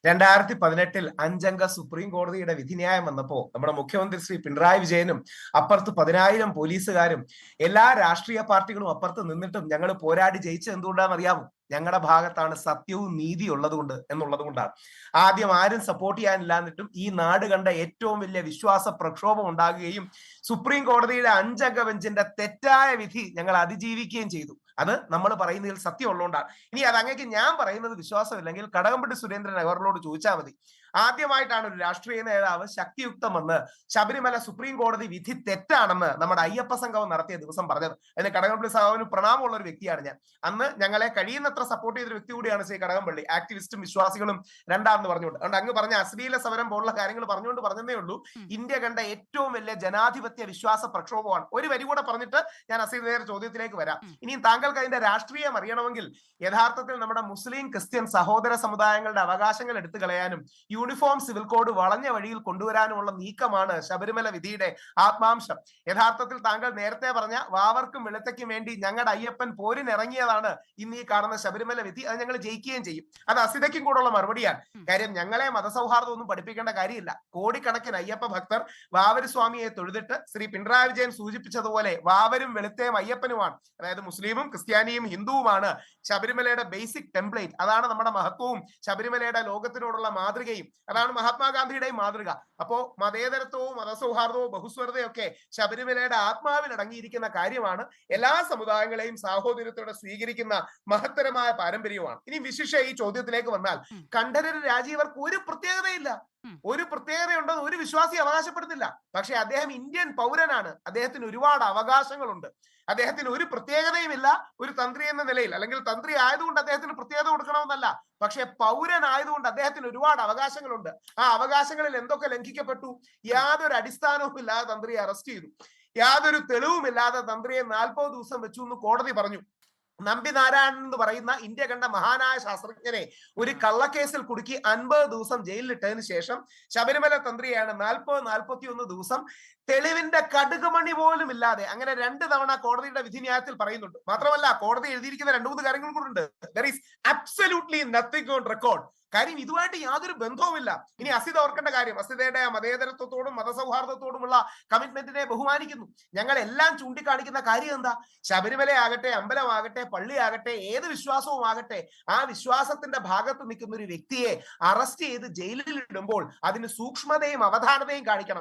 2018 5 അംഗ സുപ്രീം കോടതിയുടെ വിധിന്യായം വന്നപ്പോ നമ്മുടെ മുഖ്യമന്ത്രി ശ്രീ പിണറായി വിജയനും അപ്പുറത്ത് 10,000 പോലീസുകാരും എല്ലാ രാഷ്ട്രീയ പാർട്ടികളും അപ്പുറത്ത് നിന്നിട്ടും ഞങ്ങൾ പോരാടി ജയിച്ചത് എന്തുകൊണ്ടാണെന്ന് അറിയാമോ? ഞങ്ങളുടെ ഭാഗത്താണ് സത്യവും നീതി ഉള്ളതുകൊണ്ട് എന്നുള്ളത് കൊണ്ടാണ്. ആദ്യം ആരും സപ്പോർട്ട് ചെയ്യാനില്ലാന്നിട്ടും ഈ നാട് കണ്ട ഏറ്റവും വലിയ വിശ്വാസ പ്രക്ഷോഭം ഉണ്ടാകുകയും സുപ്രീം കോടതിയുടെ 5 അംഗ ബെഞ്ചിന്റെ തെറ്റായ വിധി ഞങ്ങൾ അതിജീവിക്കുകയും ചെയ്തു. അത് നമ്മൾ പറയുന്നതിൽ സത്യം ഉള്ളതുകൊണ്ടാണ്. ഇനി അത് അങ്ങേക്ക് ഞാൻ പറയുന്നത് വിശ്വാസമില്ലെങ്കിൽ കടകംപള്ളി സുരേന്ദ്രൻ അവരോട് ചോദിച്ചാൽ മതി. ആദ്യമായിട്ടാണ് ഒരു രാഷ്ട്രീയ നേതാവ് ശക്തിയുക്തം വന്ന് ശബരിമല സുപ്രീം കോടതി വിധി തെറ്റാണെന്ന് നമ്മുടെ അയ്യപ്പ സംഗമം നടത്തിയ ദിവസം പറഞ്ഞത്. അതിന് കടകംപള്ളി സാഹിബിന് പ്രണാമമുള്ള ഒരു വ്യക്തിയാണ് ഞാൻ. അന്ന് ഞങ്ങളെ കഴിയുന്നത്ര സപ്പോർട്ട് ചെയ്തൊരു വ്യക്തി കൂടിയാണ് ശ്രീ കടകംപള്ളി. ആക്ടിവിസ്റ്റും വിശ്വാസികളും രണ്ടാണെന്ന് പറഞ്ഞുകൊണ്ട്. അതുകൊണ്ട് അങ്ങ് പറഞ്ഞ അശ്ലീല സമരം പോലുള്ള കാര്യങ്ങൾ പറഞ്ഞുകൊണ്ട് പറഞ്ഞതേ ഉള്ളൂ. ഇന്ത്യ കണ്ട ഏറ്റവും വലിയ ജനാധിപത്യ വിശ്വാസ പ്രക്ഷോഭമാണ്. ഒരു വരി കൂടെ പറഞ്ഞിട്ട് ഞാൻ അസീദയുടെ ചോദ്യത്തിലേക്ക് വരാം. ഇനിയും താങ്കൾക്ക് അതിന്റെ രാഷ്ട്രീയം അറിയണമെങ്കിൽ യഥാർത്ഥത്തിൽ നമ്മുടെ മുസ്ലിം ക്രിസ്ത്യൻ സഹോദര സമുദായങ്ങളുടെ അവകാശങ്ങൾ എടുത്തു കളയാനും യൂണിഫോം സിവിൽ കോഡ് വളഞ്ഞ വഴിയിൽ കൊണ്ടുവരാനുമുള്ള നീക്കമാണ് ശബരിമല വിധിയുടെ ആത്മാംശം. യഥാർത്ഥത്തിൽ താങ്കൾ നേരത്തെ പറഞ്ഞ വാവർക്കും വെളുത്തയ്ക്കും വേണ്ടി ഞങ്ങളുടെ അയ്യപ്പൻ പോരിനിറങ്ങിയതാണ് ഇന്ന് ഈ കാണുന്ന ശബരിമല വിധി. അത് ഞങ്ങൾ ജയിക്കുകയും ചെയ്യും. അത് അസിതയ്ക്കും കൂടെയുള്ള മറുപടിയാണ്. കാര്യം ഞങ്ങളെ മതസൗഹാർദ്ദം ഒന്നും പഠിപ്പിക്കേണ്ട കാര്യമില്ല. കോടിക്കണക്കിന് അയ്യപ്പ ഭക്തർ വാവര് സ്വാമിയെ തൊഴുതിട്ട് ശ്രീ പിണറായി വിജയൻ സൂചിപ്പിച്ചതുപോലെ വാവരും വെളുത്തയും അയ്യപ്പനുമാണ്. അതായത് മുസ്ലിമും ക്രിസ്ത്യാനിയും ഹിന്ദുവുമാണ് ശബരിമലയുടെ ബേസിക് ടെംപ്ലേറ്റ്. അതാണ് നമ്മുടെ മഹത്വവും ശബരിമലയുടെ ലോകത്തിനോടുള്ള മാതൃകയും. അതാണ് മഹാത്മാഗാന്ധിയുടെയും മാതൃക. അപ്പോ മതേതരത്വവും മതസൗഹാർദ്ദവും ബഹുസ്വരതയും ഒക്കെ ശബരിമലയുടെ ആത്മാവിൽ അടങ്ങിയിരിക്കുന്ന കാര്യമാണ്. എല്ലാ സമുദായങ്ങളെയും സാഹോദര്യത്തോടെ സ്വീകരിക്കുന്ന മഹത്തരമായ പാരമ്പര്യമാണ്. ഇനി വിശിഷ്ട ഈ ചോദ്യത്തിലേക്ക് വന്നാൽ, കണ്ഠരര് രാജീവർക്ക് ഒരു പ്രത്യേകതയില്ല. ഒരു പ്രത്യേകതയുണ്ടെന്ന് ഒരു വിശ്വാസി അവകാശപ്പെടുന്നില്ല. പക്ഷെ അദ്ദേഹം ഇന്ത്യൻ പൗരനാണ്. അദ്ദേഹത്തിന് ഒരുപാട് അവകാശങ്ങളുണ്ട്. അദ്ദേഹത്തിന് ഒരു പ്രത്യേകതയുമില്ല ഒരു തന്ത്രി എന്ന നിലയിൽ. അല്ലെങ്കിൽ തന്ത്രി ആയതുകൊണ്ട് അദ്ദേഹത്തിന് പ്രത്യേകത കൊടുക്കണമെന്നല്ല. പക്ഷെ പൗരനായതുകൊണ്ട് അദ്ദേഹത്തിന് ഒരുപാട് അവകാശങ്ങളുണ്ട്. ആ അവകാശങ്ങളിൽ എന്തൊക്കെ ലംഘിക്കപ്പെട്ടു? യാതൊരു അടിസ്ഥാനവും ഇല്ലാതെ തന്ത്രിയെ അറസ്റ്റ് ചെയ്തു. യാതൊരു തെളിവുമില്ലാതെ തന്ത്രിയെ 40 ദിവസം വെച്ചു എന്ന് കോടതി പറഞ്ഞു. നമ്പി നാരായണൻ എന്ന് പറയുന്ന ഇന്ത്യ കണ്ട മഹാനായ ശാസ്ത്രജ്ഞനെ ഒരു കള്ളക്കേസിൽ കുടുക്കി 50 ദിവസം ജയിലിലിട്ടതിന് ശേഷം ശബരിമല തന്ത്രിയാണ് 40-41 ദിവസം തെളിവിന്റെ കടുകുമണി പോലും ഇല്ലാതെ, അങ്ങനെ 2 തവണ കോടതിയുടെ വിധിന്യായത്തിൽ പറയുന്നുണ്ട്. മാത്രമല്ല കോടതി എഴുതിയിരിക്കുന്ന 2-3 കാര്യങ്ങൾ കൂടെ ഉണ്ട്. There is absolutely nothing on record. കാര്യം ഇതുമായിട്ട് യാതൊരു ബന്ധവുമില്ല. ഇനി അസിത ഓർക്കേണ്ട കാര്യം, അസിതയുടെ മതേതരത്വത്തോടും മതസൗഹാർദ്ദത്തോടുമുള്ള കമ്മിറ്റ്മെന്റിനെ ബഹുമാനിക്കുന്നു. ഞങ്ങൾ എല്ലാം ചൂണ്ടിക്കാണിക്കുന്ന കാര്യം എന്താ? ശബരിമല ആകട്ടെ, അമ്പലമാകട്ടെ, പള്ളിയാകട്ടെ, ഏത് വിശ്വാസവും ആകട്ടെ, ആ വിശ്വാസത്തിന്റെ ഭാഗത്ത് നിൽക്കുന്ന ഒരു വ്യക്തിയെ അറസ്റ്റ് ചെയ്ത് ജയിലിൽ ഇടുമ്പോൾ അതിന് സൂക്ഷ്മതയും അവധാനതയും കാണിക്കണം.